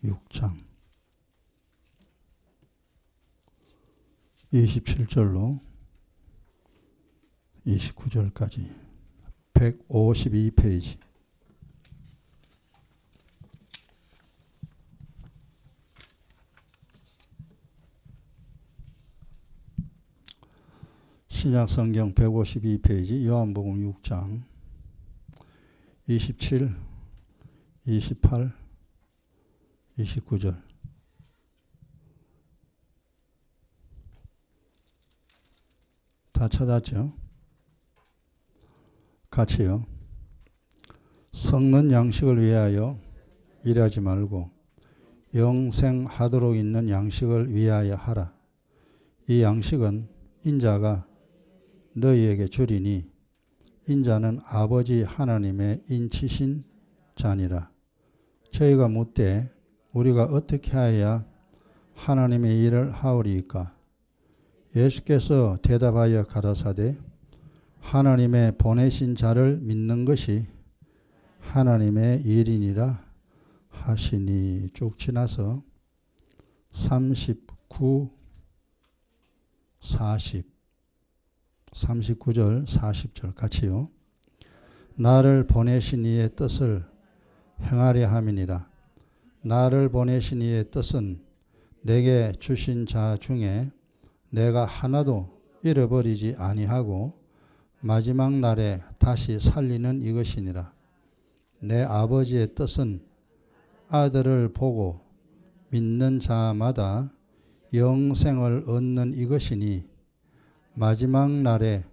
6장 27절로 29절까지 152페이지. 신약성경 152페이지 요한복음 6장 27, 28, 29절. 다 찾았죠? 같이요. 섞는 양식을 위하여 일하지 말고 영생하도록 있는 양식을 위하여 하라. 이 양식은 인자가 너희에게 주리니 인자는 아버지 하나님의 인치신 자니라. 저희가 묻되 우리가 어떻게 하여야 하나님의 일을 하오리이까? 예수께서 대답하여 가라사대 하나님의 보내신 자를 믿는 것이 하나님의 일이니라 하시니. 쭉 지나서 39, 40, 39절, 40절 같이요. 나를 보내신 이의 뜻을 행하려 함이니라. 나를 보내신 이의 뜻은 내게 주신 자 중에 내가 하나도 잃어버리지 아니하고 마지막 날에 다시 살리는 이것이니라. 내 아버지의 뜻은 아들을 보고 믿는 자마다 영생을 얻는 이것이니 마지막 날에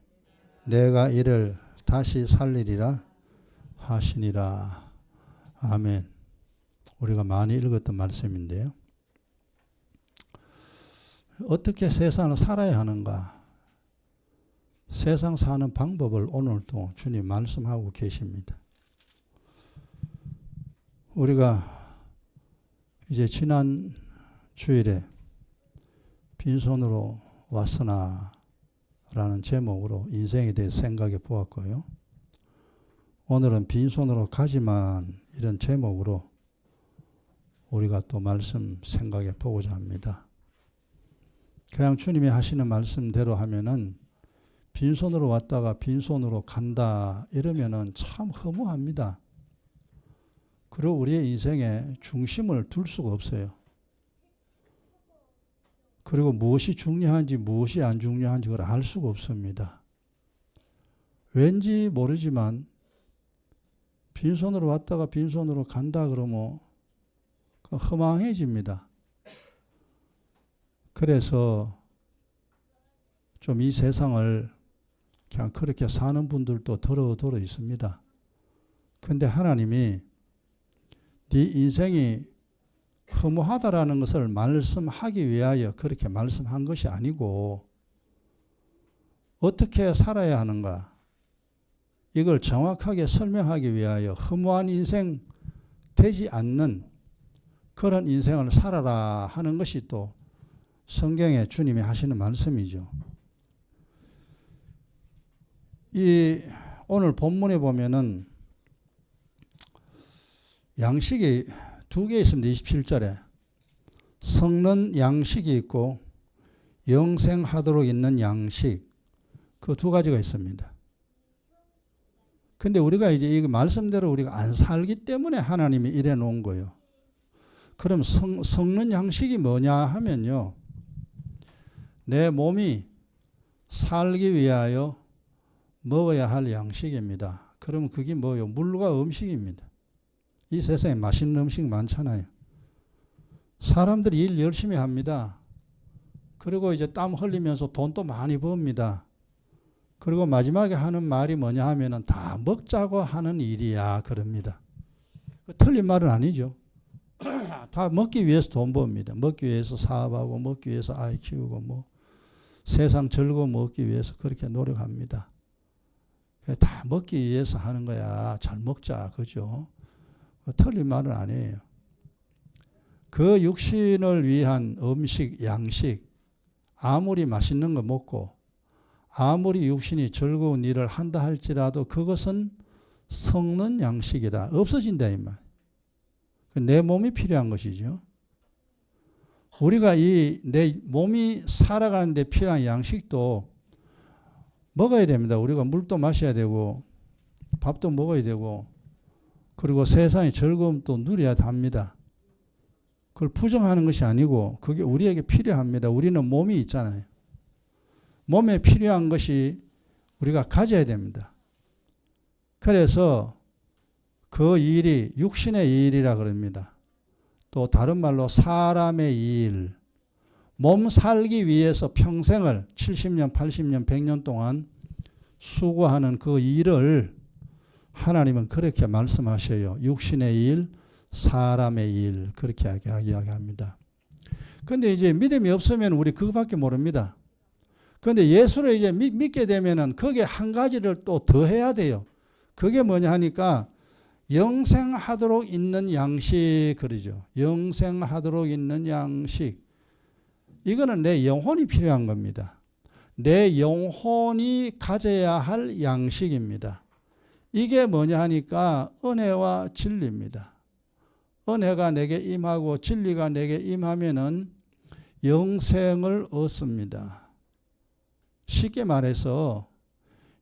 내가 이를 다시 살리리라 하시니라. 아멘. 우리가 많이 읽었던 말씀인데요. 어떻게 세상을 살아야 하는가? 세상 사는 방법을 오늘도 주님 말씀하고 계십니다. 우리가 이제 지난 주일에 빈손으로 왔으나 라는 제목으로 인생에 대해 생각해 보았고요. 오늘은 빈손으로 가지만 이런 제목으로 우리가 또 말씀 생각해 보고자 합니다. 그냥 주님이 하시는 말씀대로 하면은 빈손으로 왔다가 빈손으로 간다 이러면은 참 허무합니다. 그리고 우리의 인생에 중심을 둘 수가 없어요. 그리고 무엇이 중요한지 무엇이 안 중요한지 그걸 알 수가 없습니다. 왠지 모르지만 빈손으로 왔다가 빈손으로 간다 그러면 허망해집니다. 그래서 좀 이 세상을 그냥 그렇게 사는 분들도 더러 있습니다. 근데 하나님이 네 인생이 허무하다라는 것을 말씀하기 위하여 그렇게 말씀한 것이 아니고 어떻게 살아야 하는가 이걸 정확하게 설명하기 위하여 허무한 인생 되지 않는 그런 인생을 살아라 하는 것이 또 성경에 주님이 하시는 말씀이죠. 이 오늘 본문에 보면은 양식이 두 개 있습니다. 27절에 섞는 양식이 있고 영생하도록 있는 양식, 그 두 가지가 있습니다. 근데 우리가 이제 이 말씀대로 우리가 안 살기 때문에 하나님이 이래 놓은 거예요. 그럼 섞는 양식이 뭐냐 하면요, 내 몸이 살기 위하여 먹어야 할 양식입니다. 그러면 그게 뭐예요? 물과 음식입니다. 이 세상에 맛있는 음식 많잖아요. 사람들이 일 열심히 합니다. 그리고 이제 땀 흘리면서 돈도 많이 버입니다. 그리고 마지막에 하는 말이 뭐냐 하면은 다 먹자고 하는 일이야 그럽니다. 틀린 말은 아니죠. 다 먹기 위해서 돈 버입니다. 먹기 위해서 사업하고 먹기 위해서 아이 키우고 뭐 세상 즐거움 먹기 위해서 그렇게 노력합니다. 다 먹기 위해서 하는 거야. 잘 먹자. 그죠? 틀린 말은 아니에요. 그 육신을 위한 음식, 양식, 아무리 맛있는 거 먹고 아무리 육신이 즐거운 일을 한다 할지라도 그것은 섞는 양식이다. 없어진다 이 말. 내 몸이 필요한 것이죠. 우리가 내 몸이 살아가는 데 필요한 양식도 먹어야 됩니다. 우리가 물도 마셔야 되고 밥도 먹어야 되고 그리고 세상의 즐거움도 누려야 합니다. 그걸 부정하는 것이 아니고 그게 우리에게 필요합니다. 우리는 몸이 있잖아요. 몸에 필요한 것이 우리가 가져야 됩니다. 그래서 그 일이 육신의 일이라 그럽니다. 또 다른 말로 사람의 일, 몸 살기 위해서 평생을 70년, 80년, 100년 동안 수고하는 그 일을 하나님은 그렇게 말씀하셔요. 육신의 일, 사람의 일 그렇게 이야기합니다. 그런데 이제 믿음이 없으면 우리 그거밖에 모릅니다. 그런데 예수를 이제 믿게 되면은 거기에 한 가지를 또 더 해야 돼요. 그게 뭐냐 하니까 영생하도록 있는 양식 그러죠. 영생하도록 있는 양식. 이거는 내 영혼이 필요한 겁니다. 내 영혼이 가져야 할 양식입니다. 이게 뭐냐 하니까 은혜와 진리입니다. 은혜가 내게 임하고 진리가 내게 임하면은 영생을 얻습니다. 쉽게 말해서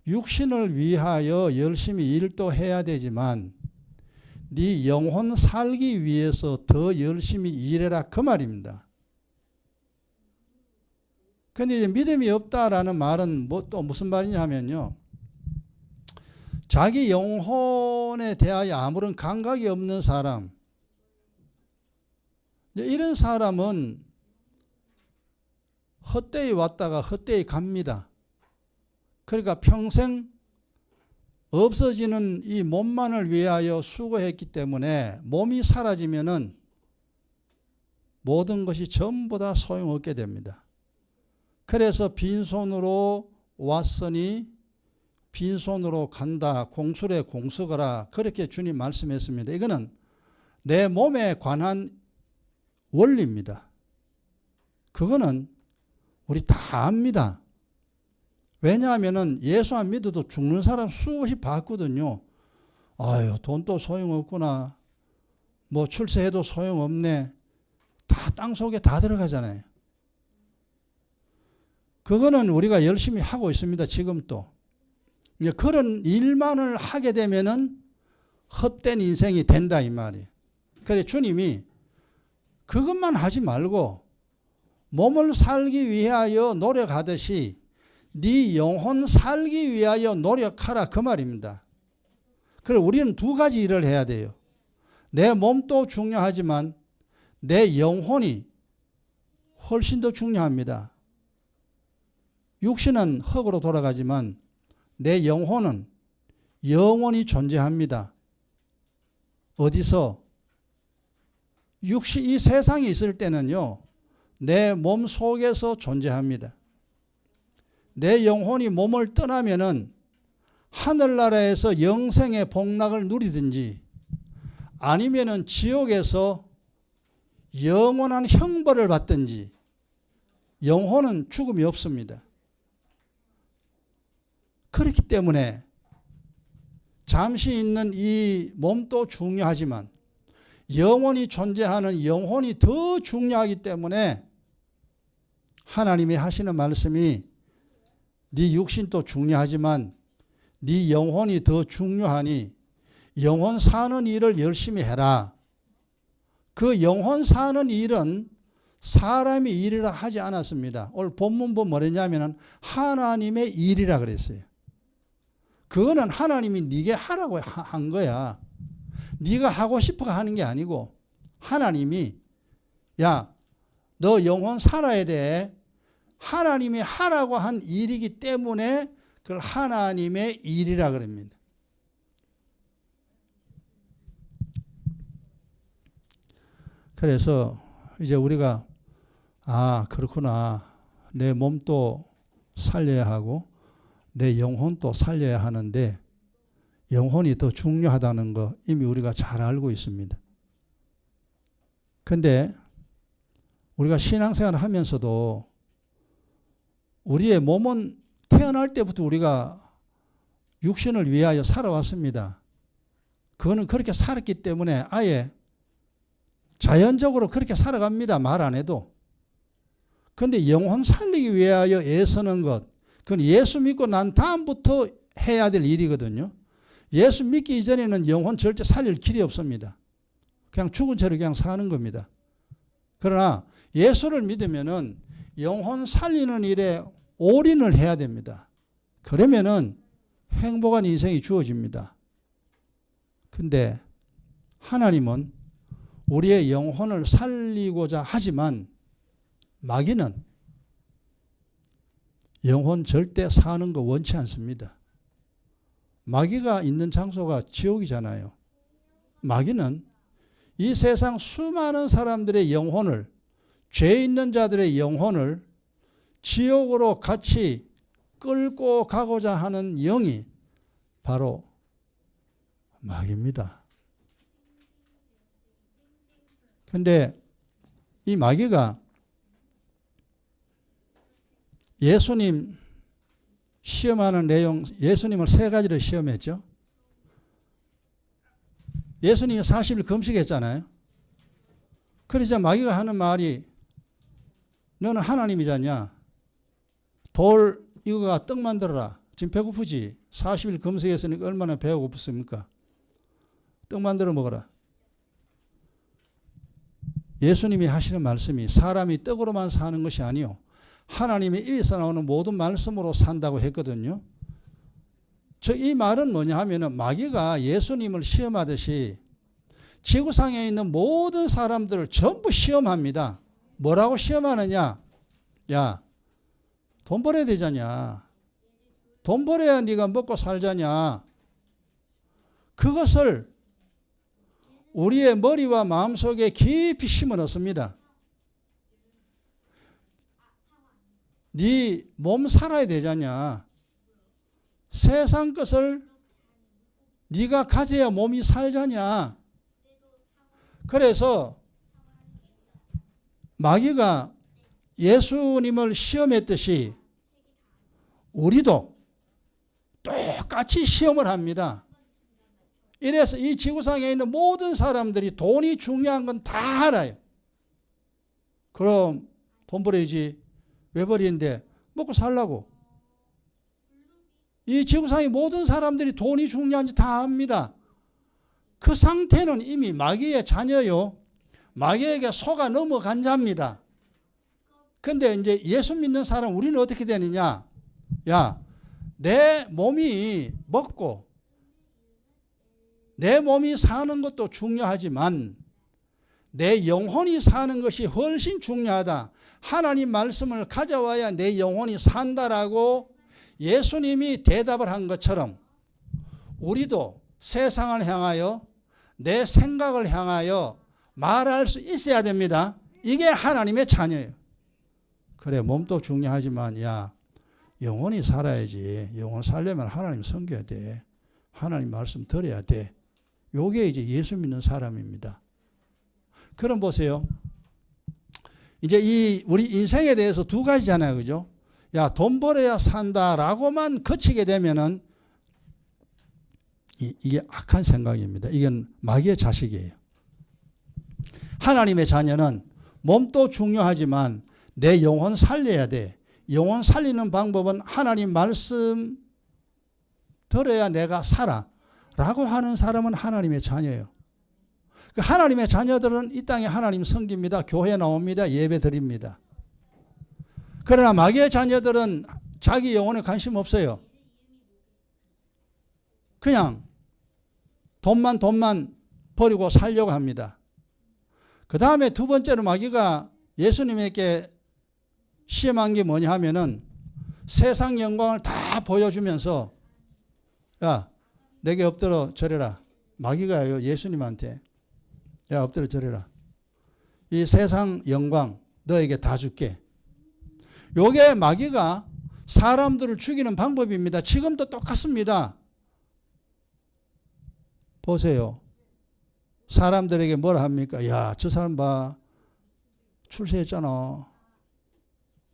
육신을 위하여 열심히 일도 해야 되지만 네 영혼 살기 위해서 더 열심히 일해라 그 말입니다. 근데 이제 믿음이 없다라는 말은 또 무슨 말이냐 하면요. 자기 영혼에 대하여 아무런 감각이 없는 사람, 이런 사람은 헛되이 왔다가 헛되이 갑니다. 그러니까 평생 없어지는 이 몸만을 위하여 수고했기 때문에 몸이 사라지면은 모든 것이 전부 다 소용없게 됩니다. 그래서 빈손으로 왔으니 빈손으로 간다. 공술에 공수거라. 그렇게 주님 말씀했습니다. 이거는 내 몸에 관한 원리입니다. 그거는 우리 다 압니다. 왜냐하면 예수 안 믿어도 죽는 사람 수없이 봤거든요. 아유, 돈도 소용없구나. 뭐 출세해도 소용없네. 다 땅속에 다 들어가잖아요. 그거는 우리가 열심히 하고 있습니다. 지금 또. 그런 일만을 하게 되면은 헛된 인생이 된다 이 말이에요. 그래 주님이 그것만 하지 말고 몸을 살기 위하여 노력하듯이 네 영혼 살기 위하여 노력하라 그 말입니다. 그래 우리는 두 가지 일을 해야 돼요. 내 몸도 중요하지만 내 영혼이 훨씬 더 중요합니다. 육신은 흙으로 돌아가지만 내 영혼은 영원히 존재합니다. 어디서? 이 세상에 있을 때는요. 내 몸 속에서 존재합니다. 내 영혼이 몸을 떠나면은 하늘나라에서 영생의 복락을 누리든지 아니면은 지옥에서 영원한 형벌을 받든지 영혼은 죽음이 없습니다. 그렇기 때문에 잠시 있는 이 몸도 중요하지만 영원히 존재하는 영혼이 더 중요하기 때문에 하나님이 하시는 말씀이 네 육신도 중요하지만 네 영혼이 더 중요하니 영혼 사는 일을 열심히 해라. 그 영혼 사는 일은 사람의 일이라 하지 않았습니다. 오늘 본문보 뭐랬냐면 하나님의 일이라 그랬어요. 그거는 하나님이 네게 하라고 한 거야. 네가 하고 싶어 하는 게 아니고 하나님이 야, 너 영혼 살아야 돼. 하나님이 하라고 한 일이기 때문에 그걸 하나님의 일이라 그럽니다. 그래서 이제 우리가 그렇구나. 내 몸도 살려야 하고 내 영혼도 살려야 하는데 영혼이 더 중요하다는 거 이미 우리가 잘 알고 있습니다. 근데 우리가 신앙생활을 하면서도 우리의 몸은 태어날 때부터 우리가 육신을 위하여 살아왔습니다. 그거는 그렇게 살았기 때문에 아예 자연적으로 그렇게 살아갑니다. 말 안 해도. 그런데 영혼 살리기 위하여 애쓰는 것, 그건 예수 믿고 난 다음부터 해야 될 일이거든요. 예수 믿기 이전에는 영혼 절대 살릴 길이 없습니다. 그냥 죽은 채로 그냥 사는 겁니다. 그러나 예수를 믿으면은 영혼 살리는 일에 올인을 해야 됩니다. 그러면은 행복한 인생이 주어집니다. 근데 하나님은 우리의 영혼을 살리고자 하지만 마귀는 영혼 절대 사는 거 원치 않습니다. 마귀가 있는 장소가 지옥이잖아요. 마귀는 이 세상 수많은 사람들의 영혼을, 죄 있는 자들의 영혼을 지옥으로 같이 끌고 가고자 하는 영이 바로 마귀입니다. 근데 이 마귀가 예수님 시험하는 내용, 예수님을 세 가지로 시험했죠. 예수님이 40일 금식했잖아요. 그러자 마귀가 하는 말이 너는 하나님이잖냐. 돌 이거가 떡 만들어라. 지금 배고프지? 40일 금식했으니까 얼마나 배가 고프습니까? 떡 만들어 먹어라. 예수님이 하시는 말씀이 사람이 떡으로만 사는 것이 아니요 하나님의 입에서 나오는 모든 말씀으로 산다고 했거든요. 이 말은 뭐냐 하면은 마귀가 예수님을 시험하듯이 지구상에 있는 모든 사람들을 전부 시험합니다. 뭐라고 시험하느냐? 야, 돈 벌어야 되잖냐. 돈 벌어야 네가 먹고 살자냐. 그것을 우리의 머리와 마음속에 깊이 심어 넣습니다. 네 몸 살아야 되잖냐. 세상 것을 네가 가져야 몸이 살자냐. 그래서 마귀가 예수님을 시험했듯이 우리도 똑같이 시험을 합니다. 이래서 이 지구상에 있는 모든 사람들이 돈이 중요한 건 다 알아요. 그럼 돈 벌어야지. 왜 버리는데? 먹고 살라고. 이 지구상의 모든 사람들이 돈이 중요한지 다 압니다. 그 상태는 이미 마귀의 자녀요. 마귀에게 속아 넘어간 자입니다. 근데 이제 예수 믿는 사람 우리는 어떻게 되느냐? 야, 내 몸이 먹고 내 몸이 사는 것도 중요하지만 내 영혼이 사는 것이 훨씬 중요하다. 하나님 말씀을 가져와야 내 영혼이 산다라고 예수님이 대답을 한 것처럼 우리도 세상을 향하여 내 생각을 향하여 말할 수 있어야 됩니다. 이게 하나님의 자녀예요. 그래, 몸도 중요하지만 야, 영혼이 살아야지. 영혼 살려면 하나님 섬겨야 돼. 하나님 말씀 들어야 돼. 요게 이제 예수 믿는 사람입니다. 그럼 보세요. 이제 우리 인생에 대해서 두 가지잖아요. 그죠? 야, 돈 벌어야 산다라고만 그치게 되면은 이게 악한 생각입니다. 이건 마귀의 자식이에요. 하나님의 자녀는 몸도 중요하지만 내 영혼 살려야 돼. 영혼 살리는 방법은 하나님 말씀 들어야 내가 살아 라고 하는 사람은 하나님의 자녀예요. 그 하나님의 자녀들은 이 땅에 하나님 섬깁니다. 교회 나옵니다. 예배 드립니다. 그러나 마귀의 자녀들은 자기 영혼에 관심 없어요. 그냥 돈만 버리고 살려고 합니다. 그 다음에 두 번째로 마귀가 예수님에게 시험한 게 뭐냐 하면은 세상 영광을 다 보여주면서 야, 내게 엎드려 절해라. 마귀가요, 예수님한테 야, 엎드려 절해라. 이 세상 영광 너에게 다 줄게. 요게 마귀가 사람들을 죽이는 방법입니다. 지금도 똑같습니다. 보세요. 사람들에게 뭐라 합니까? 야, 저 사람 봐. 출세했잖아.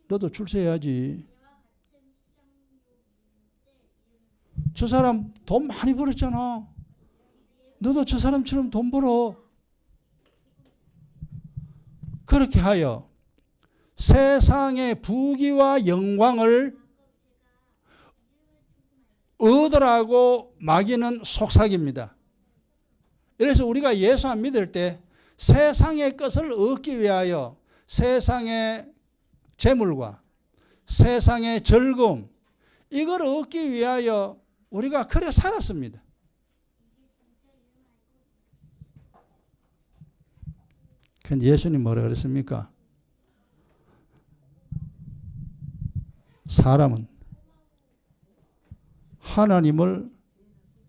너도 출세해야지. 저 사람 돈 많이 벌었잖아. 너도 저 사람처럼 돈 벌어. 그렇게 하여 세상의 부귀와 영광을 얻으라고 마귀는 속삭입니다. 그래서 우리가 예수 안 믿을 때 세상의 것을 얻기 위하여 세상의 재물과 세상의 즐거움, 이걸 얻기 위하여 우리가 그래 살았습니다. 근데 예수님 뭐라 그랬습니까? 사람은 하나님을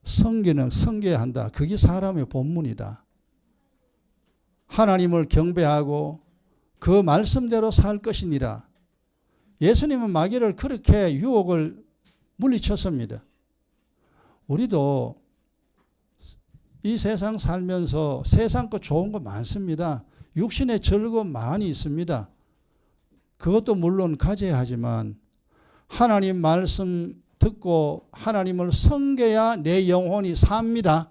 섬겨야 한다. 그게 사람의 본문이다. 하나님을 경배하고 그 말씀대로 살 것이니라. 예수님은 마귀를 그렇게 유혹을 물리쳤습니다. 우리도 이 세상 살면서 세상 것 좋은 거 많습니다. 육신의 즐거움 많이 있습니다. 그것도 물론 가져야 하지만 하나님 말씀 듣고 하나님을 섬겨야 내 영혼이 삽니다.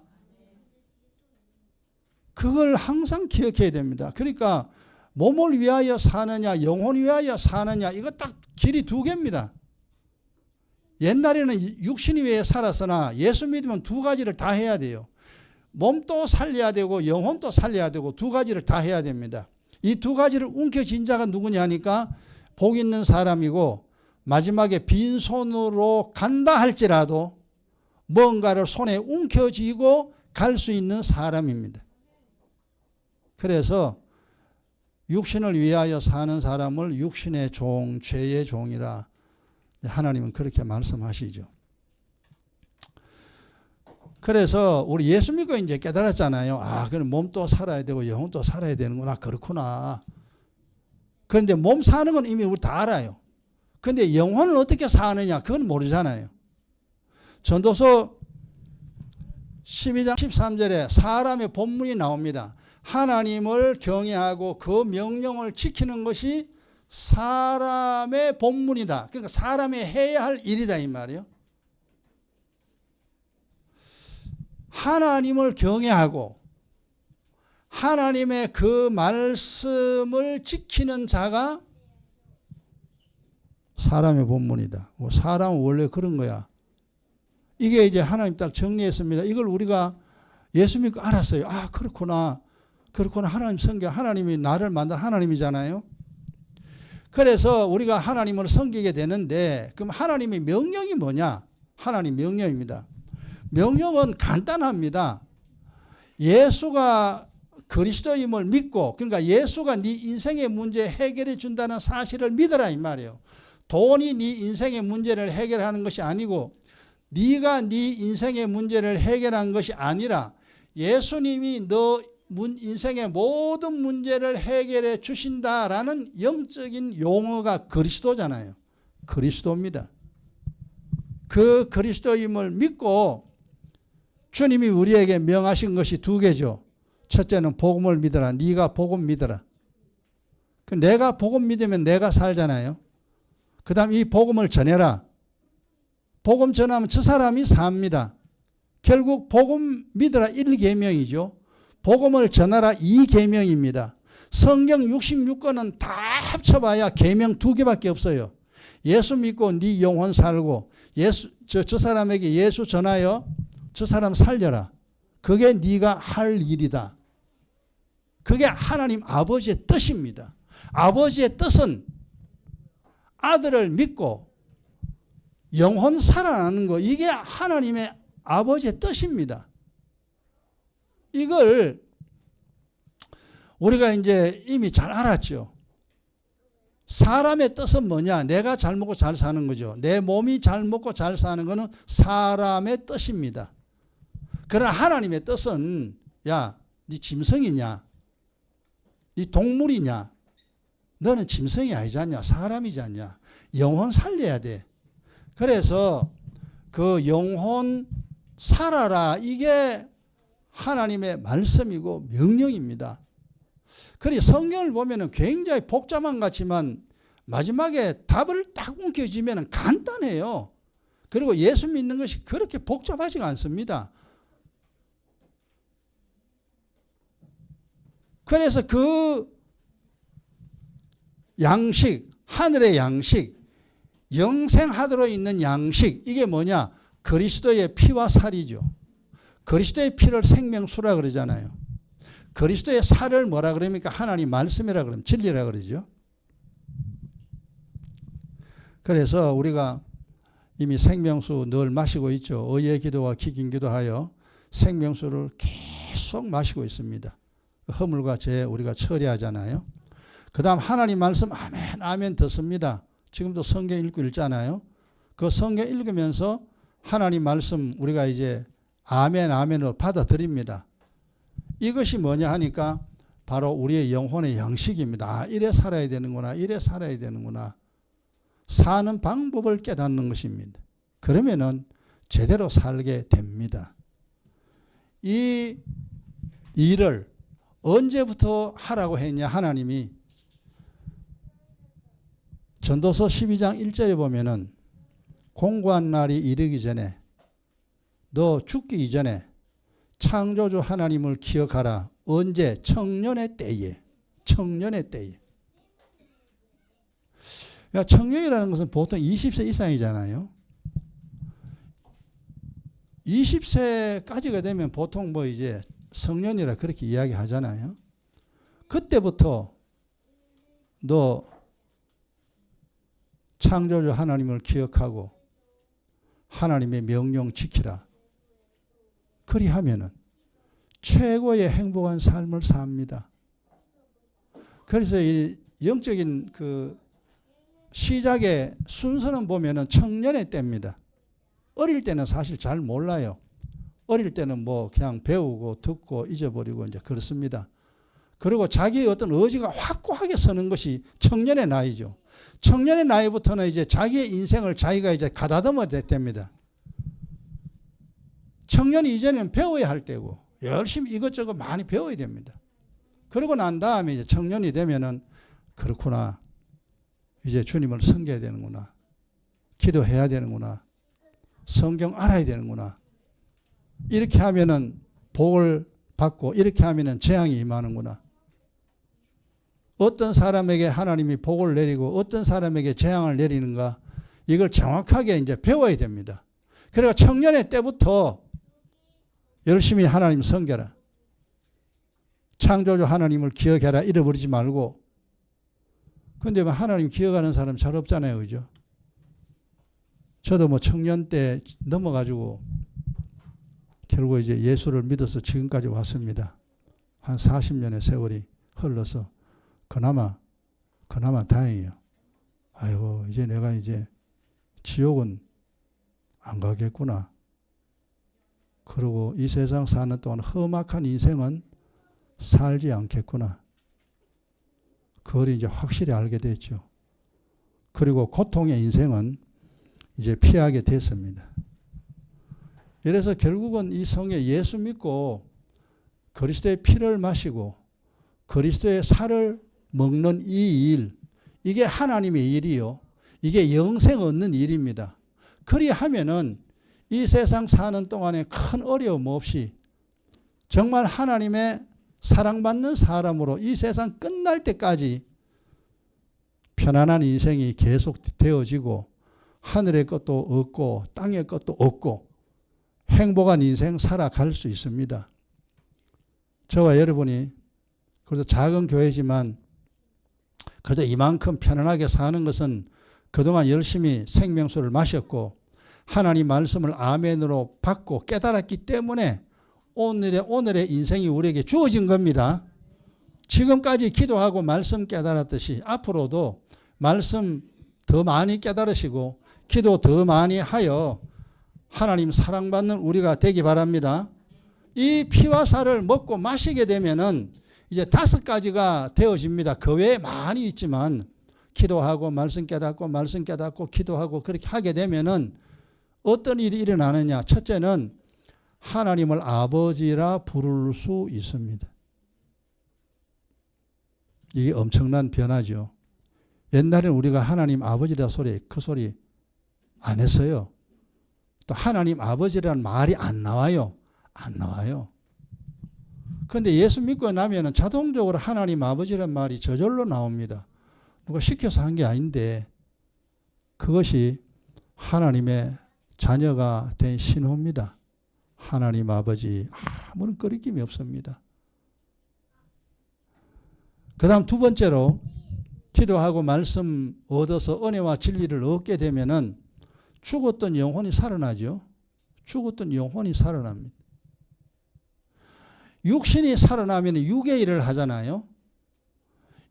그걸 항상 기억해야 됩니다. 그러니까 몸을 위하여 사느냐 영혼을 위하여 사느냐, 이거 딱 길이 두 개입니다. 옛날에는 육신이 위해 살았으나 예수 믿으면 두 가지를 다 해야 돼요. 몸도 살려야 되고 영혼도 살려야 되고 두 가지를 다 해야 됩니다. 이 두 가지를 움켜쥔 자가 누구냐 하니까 복 있는 사람이고, 마지막에 빈손으로 간다 할지라도 뭔가를 손에 움켜쥐고 갈 수 있는 사람입니다. 그래서 육신을 위하여 사는 사람을 육신의 종, 죄의 종이라 하나님은 그렇게 말씀하시죠. 그래서 우리 예수 믿고 이제 깨달았잖아요. 아, 그럼 몸도 살아야 되고 영혼도 살아야 되는구나. 그렇구나. 그런데 몸 사는 건 이미 우리 다 알아요. 그런데 영혼을 어떻게 사느냐, 그건 모르잖아요. 전도서 12장 13절에 사람의 본문이 나옵니다. 하나님을 경외하고 그 명령을 지키는 것이 사람의 본문이다. 그러니까 사람이 해야 할 일이다 이 말이에요. 하나님을 경외하고 하나님의 그 말씀을 지키는 자가 사람의 본문이다. 사람은 원래 그런 거야. 이게 이제 하나님 딱 정리했습니다. 이걸 우리가 예수 믿고 알았어요. 아, 그렇구나. 그렇구나. 하나님 섬겨. 하나님이 나를 만든 하나님이잖아요. 그래서 우리가 하나님을 섬기게 되는데, 그럼 하나님의 명령이 뭐냐? 하나님 명령입니다. 명령은 간단합니다. 예수가 그리스도임을 믿고, 그러니까 예수가 네 인생의 문제 해결해 준다는 사실을 믿어라 이 말이에요. 돈이 네 인생의 문제를 해결하는 것이 아니고, 네가 네 인생의 문제를 해결한 것이 아니라 예수님이 너 인생의 모든 문제를 해결해 주신다라는 영적인 용어가 그리스도잖아요. 그리스도입니다. 그 그리스도임을 믿고 주님이 우리에게 명하신 것이 두 개죠. 첫째는 복음을 믿어라. 네가 복음 믿어라. 내가 복음 믿으면 내가 살잖아요. 그 다음 이 복음을 전해라. 복음 전하면 저 사람이 삽니다. 결국 복음 믿어라 1계명이죠. 복음을 전하라 2계명입니다. 성경 66권은 다 합쳐봐야 계명 2개밖에 없어요. 예수 믿고 네 영혼 살고, 저 사람에게 예수 전하여 저 사람 살려라. 그게 네가 할 일이다. 그게 하나님 아버지의 뜻입니다. 아버지의 뜻은 아들을 믿고 영혼 살아나는 거, 이게 하나님의 아버지의 뜻입니다. 이걸 우리가 이제 이미 잘 알았죠. 사람의 뜻은 뭐냐? 내가 잘 먹고 잘 사는 거죠. 내 몸이 잘 먹고 잘 사는 거는 사람의 뜻입니다. 그러나 하나님의 뜻은, 야, 네 짐승이냐? 네 동물이냐? 너는 짐승이 아니지 않냐? 사람이지 않냐? 영혼 살려야 돼. 그래서 그 영혼 살아라, 이게 하나님의 말씀이고 명령입니다. 그래 성경을 보면 굉장히 복잡한 것 같지만 마지막에 답을 딱 움켜쥐면 간단해요. 그리고 예수 믿는 것이 그렇게 복잡하지가 않습니다. 그래서 그 양식, 하늘의 양식, 영생하도록 있는 양식, 이게 뭐냐? 그리스도의 피와 살이죠. 그리스도의 피를 생명수라 그러잖아요. 그리스도의 살을 뭐라 그럽니까? 하나님 말씀이라 그러면 진리라 그러죠. 그래서 우리가 이미 생명수 늘 마시고 있죠. 의의 기도와 기긴 기도하여 생명수를 계속 마시고 있습니다. 허물과 죄 우리가 처리하잖아요. 그 다음 하나님 말씀 아멘 아멘 듣습니다. 지금도 성경 읽고 읽잖아요. 그 성경 읽으면서 하나님 말씀 우리가 이제 아멘 아멘으로 받아들입니다. 이것이 뭐냐 하니까 바로 우리의 영혼의 양식입니다. 아, 이래 살아야 되는구나, 이래 살아야 되는구나. 사는 방법을 깨닫는 것입니다. 그러면은 제대로 살게 됩니다. 이 일을 언제부터 하라고 했냐? 하나님이 전도서 12장 1절에 보면은 공고한 날이 이르기 전에, 너 죽기 이전에 창조주 하나님을 기억하라. 언제? 청년의 때에. 청년의 때에. 그러니까 청년이라는 것은 보통 20세 이상이잖아요. 20세까지가 되면 보통 뭐 이제 성년이라 그렇게 이야기하잖아요. 그때부터 너 창조주 하나님을 기억하고 하나님의 명령 지키라. 그리하면은 최고의 행복한 삶을 삽니다. 그래서 이 영적인 그 시작의 순서는 보면은 청년의 때입니다. 어릴 때는 사실 잘 몰라요. 어릴 때는 뭐 그냥 배우고 듣고 잊어버리고 이제 그렇습니다. 그리고 자기의 어떤 의지가 확고하게 서는 것이 청년의 나이죠. 청년의 나이부터는 이제 자기의 인생을 자기가 이제 가다듬어야 됩니다. 청년이 이제는 배워야 할 때고 열심히 이것저것 많이 배워야 됩니다. 그러고 난 다음에 이제 청년이 되면은 그렇구나. 이제 주님을 섬겨야 되는구나. 기도해야 되는구나. 성경 알아야 되는구나. 이렇게 하면은 복을 받고 이렇게 하면은 재앙이 임하는구나. 어떤 사람에게 하나님이 복을 내리고 어떤 사람에게 재앙을 내리는가, 이걸 정확하게 이제 배워야 됩니다. 그래서 청년의 때부터 열심히 하나님 섬겨라. 창조주 하나님을 기억해라. 잃어버리지 말고. 근데 뭐 하나님 기억하는 사람 잘 없잖아요. 그죠? 저도 뭐 청년 때 넘어가지고 결국 이제 예수를 믿어서 지금까지 왔습니다. 한 40년의 세월이 흘러서 그나마 다행이에요. 아이고, 이제 내가 이제 지옥은 안 가겠구나. 그리고 이 세상 사는 동안 험악한 인생은 살지 않겠구나. 그걸 이제 확실히 알게 됐죠. 그리고 고통의 인생은 이제 피하게 됐습니다. 이래서 결국은 이 성에 예수 믿고 그리스도의 피를 마시고 그리스도의 살을 먹는 이 일, 이게 하나님의 일이요. 이게 영생 얻는 일입니다. 그리하면은 이 세상 사는 동안에 큰 어려움 없이 정말 하나님의 사랑받는 사람으로 이 세상 끝날 때까지 편안한 인생이 계속 되어지고 하늘의 것도 얻고 땅의 것도 얻고 행복한 인생 살아갈 수 있습니다. 저와 여러분이 그래도 작은 교회지만 그래도 이만큼 편안하게 사는 것은 그동안 열심히 생명수를 마셨고 하나님 말씀을 아멘으로 받고 깨달았기 때문에 오늘의 인생이 우리에게 주어진 겁니다. 지금까지 기도하고 말씀 깨달았듯이 앞으로도 말씀 더 많이 깨달으시고 기도 더 많이 하여 하나님 사랑받는 우리가 되기 바랍니다. 이 피와 살을 먹고 마시게 되면은 이제 5가지가 되어집니다. 그 외에 많이 있지만 기도하고 말씀 깨닫고 기도하고 그렇게 하게 되면은 어떤 일이 일어나느냐. 첫째는 하나님을 아버지라 부를 수 있습니다. 이게 엄청난 변화죠. 옛날에는 우리가 하나님 아버지라 그 소리 안 했어요. 또 하나님 아버지라는 말이 안 나와요. 안 나와요. 그런데 예수 믿고 나면은 자동적으로 하나님 아버지라는 말이 저절로 나옵니다. 누가 시켜서 한 게 아닌데 그것이 하나님의 자녀가 된 신호입니다. 하나님 아버지 아무런 거리낌이 없습니다. 그 다음 두 번째로 기도하고 말씀 얻어서 은혜와 진리를 얻게 되면은 죽었던 영혼이 살아나죠. 죽었던 영혼이 살아납니다. 육신이 살아나면 육의 일을 하잖아요.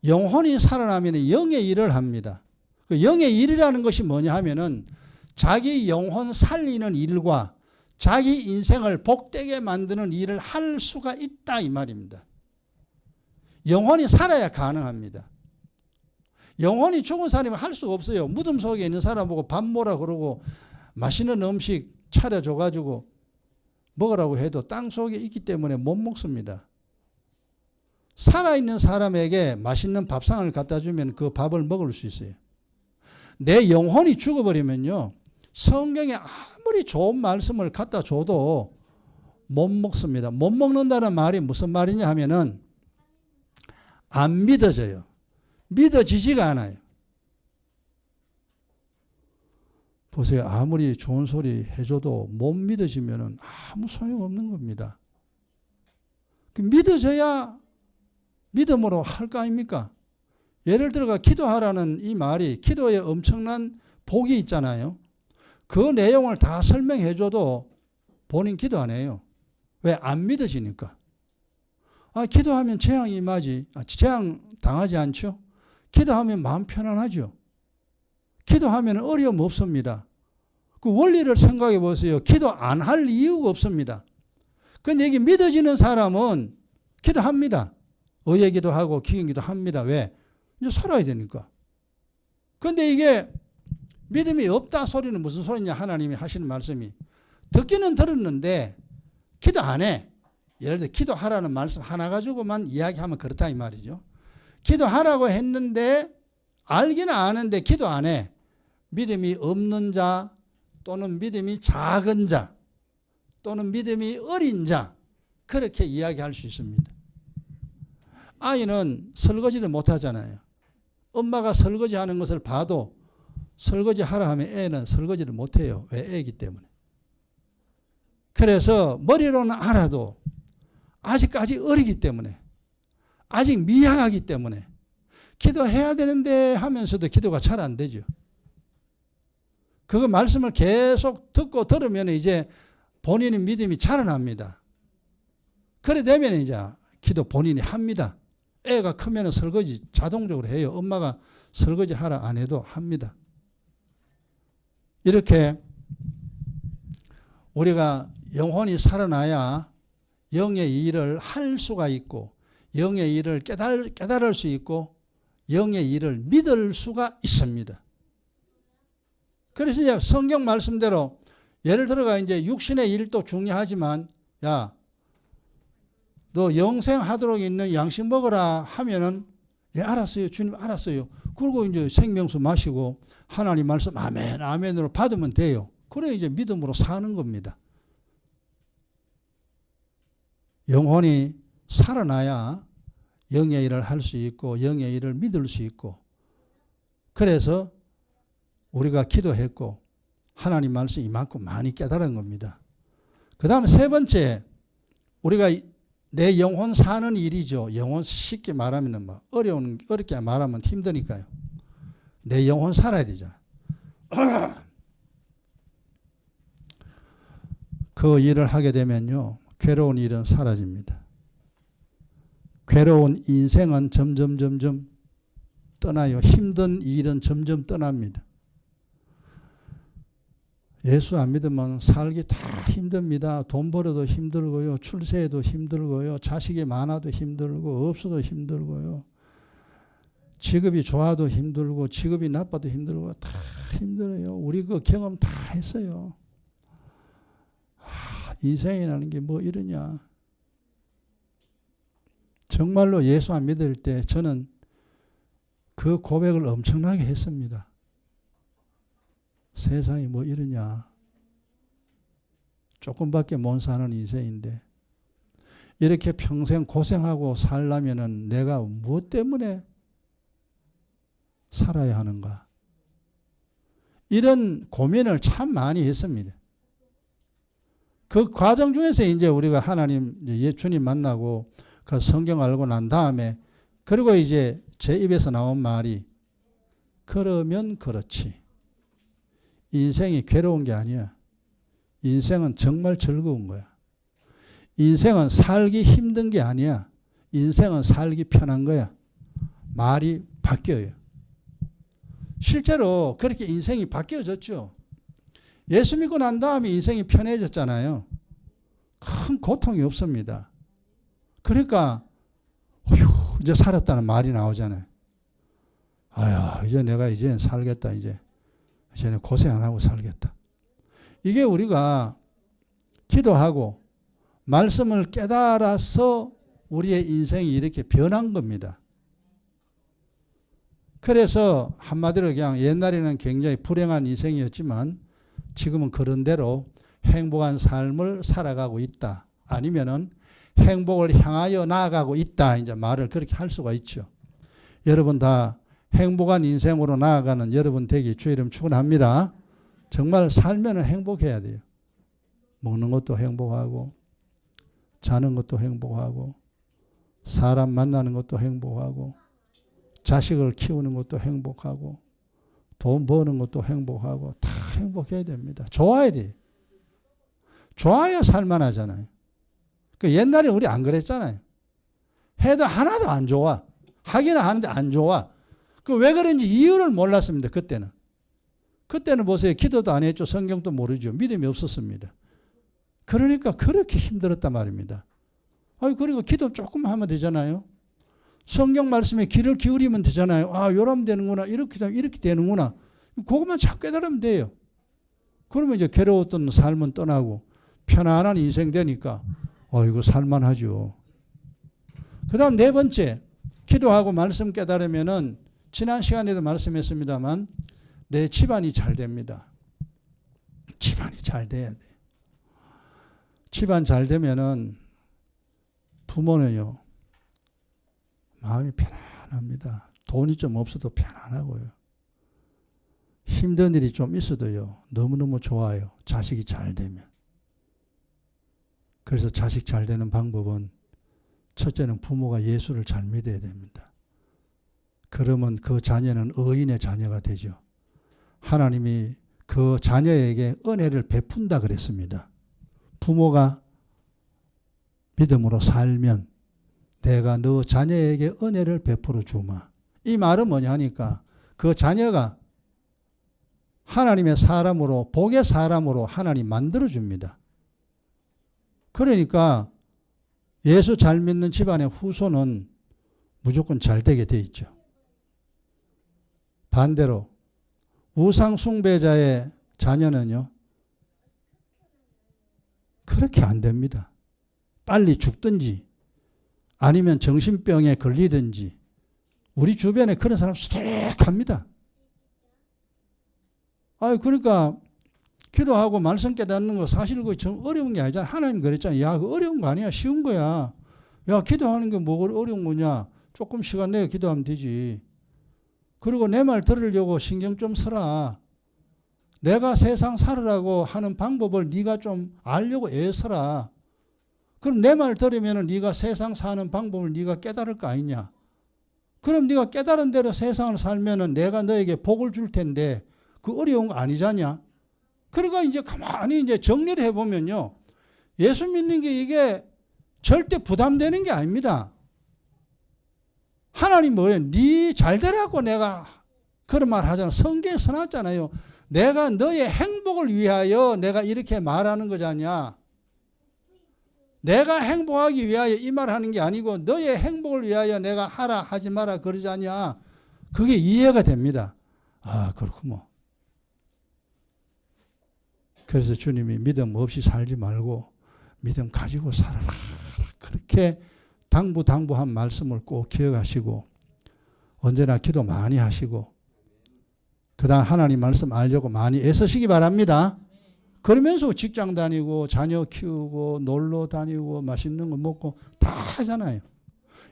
영혼이 살아나면 영의 일을 합니다. 그 영의 일이라는 것이 뭐냐 하면은 자기 영혼 살리는 일과 자기 인생을 복되게 만드는 일을 할 수가 있다 이 말입니다. 영혼이 살아야 가능합니다. 영혼이 죽은 사람이 할 수가 없어요. 무덤 속에 있는 사람 보고 밥 먹으라 그러고 맛있는 음식 차려줘가지고 먹으라고 해도 땅 속에 있기 때문에 못 먹습니다. 살아있는 사람에게 맛있는 밥상을 갖다 주면 그 밥을 먹을 수 있어요. 내 영혼이 죽어버리면요. 성경에 아무리 좋은 말씀을 갖다 줘도 못 먹습니다. 못 먹는다는 말이 무슨 말이냐 하면은 안 믿어져요. 믿어지지가 않아요. 보세요. 아무리 좋은 소리 해줘도 못 믿어지면은 아무 소용없는 겁니다. 믿어져야 믿음으로 할 거 아닙니까? 예를 들어가 기도하라는 이 말이 기도에 엄청난 복이 있잖아요. 그 내용을 다 설명해줘도 본인 기도 안 해요. 왜? 안 믿어지니까. 기도하면 재앙이 임하지. 재앙 당하지 않죠? 기도하면 마음 편안하죠. 기도하면 어려움 없습니다. 그 원리를 생각해 보세요. 기도 안 할 이유가 없습니다. 근데 이게 믿어지는 사람은 기도합니다. 의의 기도하고 기경 기도합니다. 왜? 이제 살아야 되니까. 근데 이게 믿음이 없다 소리는 무슨 소리냐 하나님이 하시는 말씀이 듣기는 들었는데 기도 안 해. 예를 들어 기도하라는 말씀 하나 가지고만 이야기하면 그렇다 이 말이죠. 기도하라고 했는데 알기는 아는데 기도 안 해. 믿음이 없는 자 또는 믿음이 작은 자 또는 믿음이 어린 자 그렇게 이야기할 수 있습니다. 아이는 설거지를 못하잖아요. 엄마가 설거지하는 것을 봐도 설거지하라 하면 애는 설거지를 못해요. 왜? 애이기 때문에. 그래서 머리로는 알아도 아직까지 어리기 때문에 아직 미약하기 때문에 기도해야 되는데 하면서도 기도가 잘 안 되죠. 그거 말씀을 계속 듣고 들으면 이제 본인의 믿음이 자라납니다. 그래 되면 이제 기도 본인이 합니다. 애가 크면 설거지 자동적으로 해요. 엄마가 설거지 하라 안 해도 합니다. 이렇게 우리가 영혼이 살아나야 영의 일을 할 수가 있고 영의 일을 깨달을 수 있고 영의 일을 믿을 수가 있습니다. 그래서 이제 성경 말씀대로 예를 들어가 이제 육신의 일도 중요하지만 야, 너 영생하도록 있는 양식 먹어라 하면은 예, 알았어요. 주님 알았어요. 그리고 이제 생명수 마시고 하나님 말씀 아멘 아멘으로 받으면 돼요. 그래 이제 믿음으로 사는 겁니다. 영혼이 살아나야 영의 일을 할 수 있고 영의 일을 믿을 수 있고 그래서 우리가 기도했고 하나님 말씀 이만큼 많이 깨달은 겁니다. 그 다음에 세 번째 우리가 내 영혼 사는 일이죠. 영혼 쉽게 말하면 뭐 어렵게 말하면 힘드니까요. 내 영혼 살아야 되잖아. 그 일을 하게 되면요. 괴로운 일은 사라집니다. 괴로운 인생은 점점 떠나요. 힘든 일은 점점 떠납니다. 예수 안 믿으면 살기 다 힘듭니다. 돈 벌어도 힘들고요. 출세해도 힘들고요. 자식이 많아도 힘들고 없어도 힘들고요. 직업이 좋아도 힘들고 직업이 나빠도 힘들고 다 힘들어요. 우리 그 경험 다 했어요. 인생이라는 게 뭐 이러냐. 정말로 예수 안 믿을 때 저는 그 고백을 엄청나게 했습니다. 세상이 뭐 이러냐. 조금밖에 못 사는 인생인데 이렇게 평생 고생하고 살려면은 내가 무엇 때문에 살아야 하는가? 이런 고민을 참 많이 했습니다. 그 과정 중에서 이제 우리가 하나님, 주님 만나고 그 성경 알고 난 다음에 그리고 이제 제 입에서 나온 말이 그러면 그렇지. 인생이 괴로운 게 아니야. 인생은 정말 즐거운 거야. 인생은 살기 힘든 게 아니야. 인생은 살기 편한 거야. 말이 바뀌어요. 실제로 그렇게 인생이 바뀌어졌죠. 예수 믿고 난 다음에 인생이 편해졌잖아요. 큰 고통이 없습니다. 그러니까 어휴, 이제 살았다는 말이 나오잖아요. 아야, 이제 내가 이제 살겠다. 이제는 고생 안 하고 살겠다. 이게 우리가 기도하고 말씀을 깨달아서 우리의 인생이 이렇게 변한 겁니다. 그래서 한마디로 그냥 옛날에는 굉장히 불행한 인생이었지만 지금은 그런 대로 행복한 삶을 살아가고 있다. 아니면은 행복을 향하여 나아가고 있다. 이제 말을 그렇게 할 수가 있죠. 여러분 다 행복한 인생으로 나아가는 여러분 되기 주의 이름 축원합니다. 정말 살면은 행복해야 돼요. 먹는 것도 행복하고 자는 것도 행복하고 사람 만나는 것도 행복하고 자식을 키우는 것도 행복하고 돈 버는 것도 행복하고 다 행복해야 됩니다. 좋아야 돼요. 좋아야 살만하잖아요. 그 옛날에 우리 안 그랬잖아요. 해도 하나도 안 좋아. 하기는 하는데 안 좋아. 그 왜 그런지 이유를 몰랐습니다. 그때는. 그때는 보세요. 기도도 안 했죠. 성경도 모르죠. 믿음이 없었습니다. 그러니까 그렇게 힘들었단 말입니다. 그리고 기도 조금 하면 되잖아요. 성경 말씀에 귀를 기울이면 되잖아요. 아, 요러면 되는구나. 이렇게 되는구나. 그것만 자꾸 깨달으면 돼요. 그러면 이제 괴로웠던 삶은 떠나고 편안한 인생 되니까 이거 살만하죠. 그 다음 네 번째, 기도하고 말씀 깨달으면은 지난 시간에도 말씀했습니다만 내 집안이 잘 됩니다. 집안이 잘 돼야 돼. 집안 잘 되면은 부모는요, 마음이 편안합니다. 돈이 좀 없어도 편안하고요. 힘든 일이 좀 있어도요, 너무너무 좋아요. 자식이 잘 되면. 그래서 자식 잘 되는 방법은 첫째는 부모가 예수를 잘 믿어야 됩니다. 그러면 그 자녀는 의인의 자녀가 되죠. 하나님이 그 자녀에게 은혜를 베푼다 그랬습니다. 부모가 믿음으로 살면 내가 너 자녀에게 은혜를 베풀어 주마. 이 말은 뭐냐 하니까 그 자녀가 하나님의 사람으로, 복의 사람으로 하나님 만들어 줍니다. 그러니까 예수 잘 믿는 집안의 후손은 무조건 잘 되게 돼 있죠. 반대로 우상 숭배자의 자녀는요, 그렇게 안 됩니다. 빨리 죽든지 아니면 정신병에 걸리든지. 우리 주변에 그런 사람 수두룩합니다. 그러니까 기도하고 말씀 깨닫는 거 사실 그 어려운 게 아니잖아. 하나님 그랬잖아. 야, 그 어려운 거 아니야. 쉬운 거야. 야, 기도하는 게 뭐 어려운 거냐. 조금 시간 내어 기도하면 되지. 그리고 내 말 들으려고 신경 좀 써라. 내가 세상 살으라고 하는 방법을 네가 좀 알려고 애써라. 그럼 내 말 들으면 네가 세상 사는 방법을 네가 깨달을 거 아니냐. 그럼 네가 깨달은 대로 세상을 살면 내가 너에게 복을 줄 텐데 그 어려운 거 아니잖냐. 그러니까 이제 가만히 이제 정리를 해보면요. 예수 믿는 게 이게 절대 부담되는 게 아닙니다. 하나님 뭐예요? 네 잘되라고 내가 그런 말 하잖아. 성경에 써놨잖아요. 내가 너의 행복을 위하여 내가 이렇게 말하는 거잖냐. 내가 행복하기 위하여 이 말 하는 게 아니고 너의 행복을 위하여 내가 하라 하지 마라 그러잖냐. 그게 이해가 됩니다. 아, 그렇구먼. 그래서 주님이 믿음 없이 살지 말고 믿음 가지고 살아라. 그렇게 당부한 말씀을 꼭 기억하시고 언제나 기도 많이 하시고 그 다음 하나님 말씀 알려고 많이 애쓰시기 바랍니다. 그러면서 직장 다니고 자녀 키우고 놀러 다니고 맛있는 거 먹고 다 하잖아요.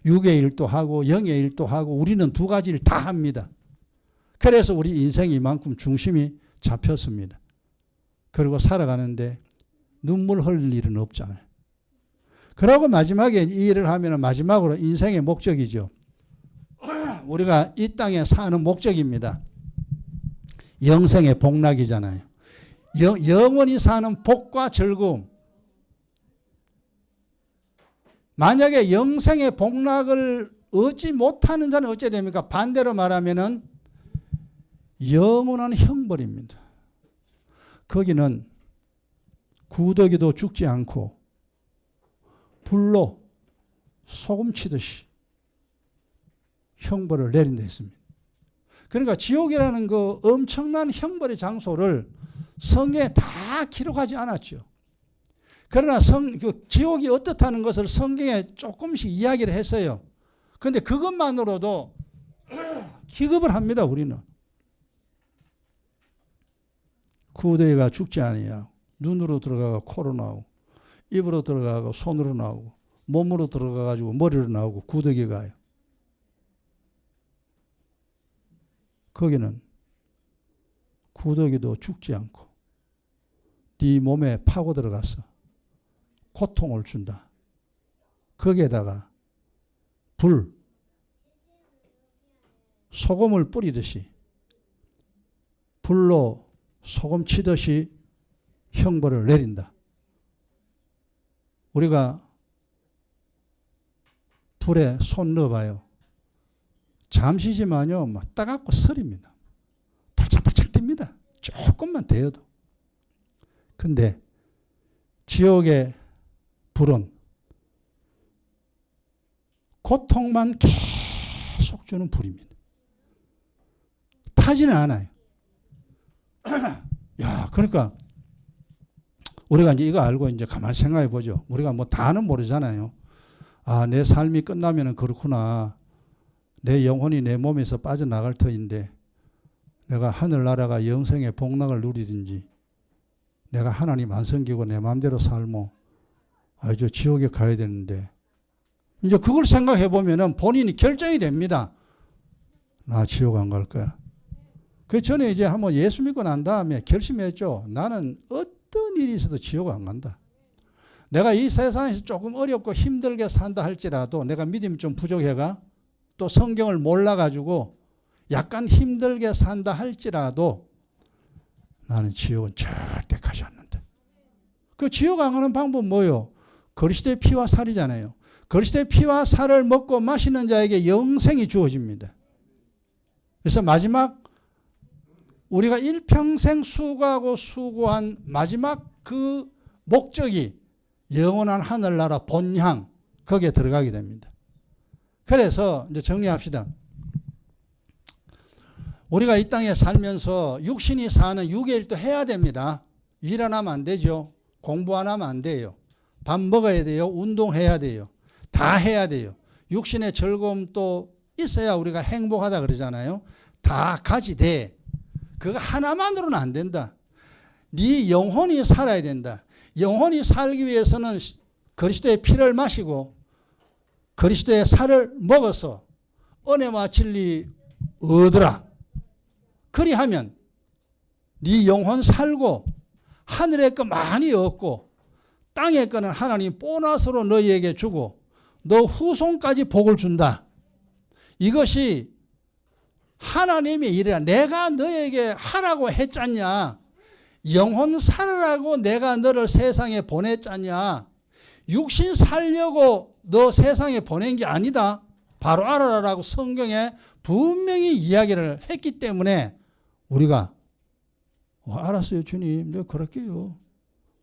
육의 일도 하고 영의 일도 하고 우리는 두 가지 일 다 합니다. 그래서 우리 인생이 이만큼 중심이 잡혔습니다. 그리고 살아가는데 눈물 흘릴 일은 없잖아요. 그러고 마지막에 이 일을 하면 마지막으로 인생의 목적이죠. 우리가 이 땅에 사는 목적입니다. 영생의 복락이잖아요. 영원히 사는 복과 즐거움. 만약에 영생의 복락을 얻지 못하는 자는 어찌 됩니까? 반대로 말하면은 영원한 형벌입니다. 거기는 구더기도 죽지 않고 불로 소금 치듯이 형벌을 내린다 했습니다. 그러니까 지옥이라는 그 엄청난 형벌의 장소를 성경에 다 기록하지 않았죠. 그러나 그 지옥이 어떻다는 것을 성경에 조금씩 이야기를 했어요. 그런데 그것만으로도 기겁을 합니다. 우리는. 구더기가 죽지 아니하고 눈으로 들어가고 코로 나오고 입으로 들어가고 손으로 나오고 몸으로 들어가가지고 머리로 나오고 구더기가요. 거기는 구더기도 죽지 않고 네 몸에 파고 들어가서 고통을 준다. 거기에다가 불, 소금을 뿌리듯이 불로 소금 치듯이 형벌을 내린다. 우리가 불에 손 넣어봐요. 잠시지만요, 막 따갑고 설입니다. 발짝발짝 뜁니다. 조금만 데여도. 근데 지옥의 불은 고통만 계속 주는 불입니다. 타지는 않아요. 야, 그러니까 우리가 이제 이거 알고 이제 가만히 생각해 보죠. 우리가 뭐 다는 모르잖아요. 아, 내 삶이 끝나면은 그렇구나. 내 영혼이 내 몸에서 빠져나갈 터인데 내가 하늘나라가 영생의 복락을 누리든지 내가 하나님 안 섬기고 내 마음대로 살모 저 지옥에 가야 되는데 이제 그걸 생각해 보면은 본인이 결정이 됩니다. 나 지옥 안 갈 거야. 그 전에 이제 한번 예수 믿고 난 다음에 결심했죠. 나는 어떤 일이 있어도 지옥 안 간다. 내가 이 세상에서 조금 어렵고 힘들게 산다 할지라도 내가 믿음이 좀 부족해가 또 성경을 몰라가지고 약간 힘들게 산다 할지라도 나는 지옥은 절대 가지 않는다. 그 지옥 안 가는 방법은 뭐예요? 그리스도의 피와 살이잖아요. 그리스도의 피와 살을 먹고 마시는 자에게 영생이 주어집니다. 그래서 마지막 우리가 일평생 수고하고 수고한 마지막 그 목적이 영원한 하늘나라 본향 거기에 들어가게 됩니다. 그래서 이제 정리합시다. 우리가 이 땅에 살면서 육신이 사는 6의 일도 해야 됩니다. 일 안 하면 안 되죠. 공부 안 하면 안 돼요. 밥 먹어야 돼요. 운동해야 돼요. 다 해야 돼요. 육신의 즐거움도 있어야 우리가 행복하다 그러잖아요. 다 가지되 그거 하나만으로는 안 된다. 네 영혼이 살아야 된다. 영혼이 살기 위해서는 그리스도의 피를 마시고 그리스도의 살을 먹어서 은혜와 진리 얻으라. 그리하면 네 영혼 살고 하늘의 것 많이 얻고 땅의 것은 하나님 보너스로 너희에게 주고 너 후손까지 복을 준다. 이것이 하나님의 일이라. 내가 너에게 하라고 했잖냐. 영혼 살으라고 내가 너를 세상에 보냈잖냐. 육신 살려고 너 세상에 보낸 게 아니다. 바로 알아라라고 성경에 분명히 이야기를 했기 때문에 우리가 알았어요 주님 내가 그럴게요.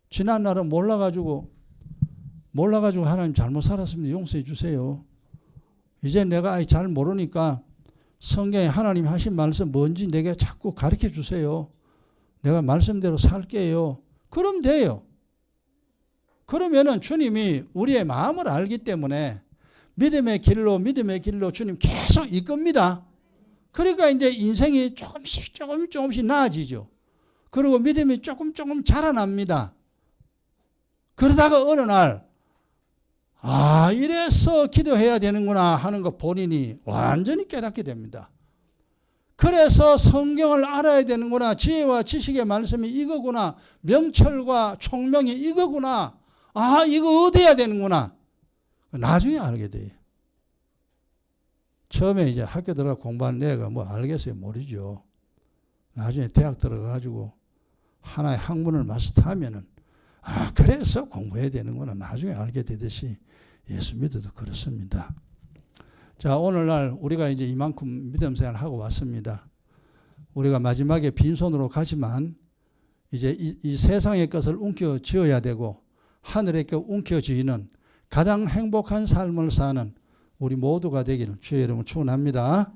지난날은 몰라가지고 하나님 잘못 살았으면 용서해 주세요. 이제 내가 잘 모르니까 성경에 하나님 하신 말씀 뭔지 내게 자꾸 가르쳐 주세요. 내가 말씀대로 살게요. 그럼 돼요. 그러면은 주님이 우리의 마음을 알기 때문에 믿음의 길로 주님 계속 이끕니다. 그러니까 이제 인생이 조금씩 나아지죠. 그리고 믿음이 조금 자라납니다. 그러다가 어느 날 이래서 기도해야 되는구나 하는 거 본인이 완전히 깨닫게 됩니다. 그래서 성경을 알아야 되는구나. 지혜와 지식의 말씀이 이거구나. 명철과 총명이 이거구나. 아, 이거 얻어야 되는구나. 나중에 알게 돼요. 처음에 이제 학교 들어가 공부하는 애가 뭐 알겠어요? 모르죠. 나중에 대학 들어가가지고 하나의 학문을 마스터하면은 아, 그래서 공부해야 되는구나. 나중에 알게 되듯이 예수 믿어도 그렇습니다. 자, 오늘날 우리가 이제 이만큼 믿음 생활을 하고 왔습니다. 우리가 마지막에 빈손으로 가지만 이제 이 세상의 것을 움켜쥐어야 되고 하늘의 것 움켜쥐는 가장 행복한 삶을 사는 우리 모두가 되기를 주의 이름으로 축원합니다.